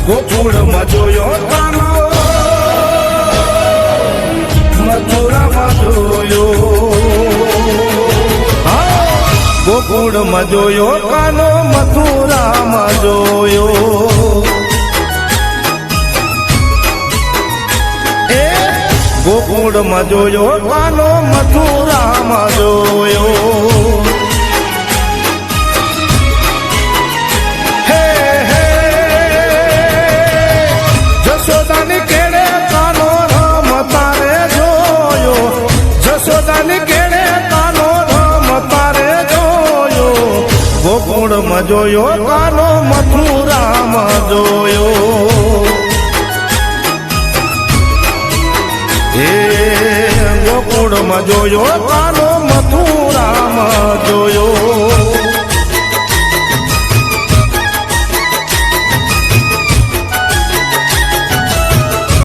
ગોકુળમાં જોયો કાનો મથુરામાં જોયો ગોકુળમાં જોયો કાનો મથુરામાં જોયો ગોકુળમાં જોયો કાનો મથુરામાં જોયો હે હે જશોદાની કેળે કાનો રમતા રે જોયો જશોદાની કેળે કાનો રમતા રે જોયો ગોકુળમાં જોયો કાનો મથુરામાં જોયો ગોકુળમાં જોયો કાનો મથુરામાં જોયો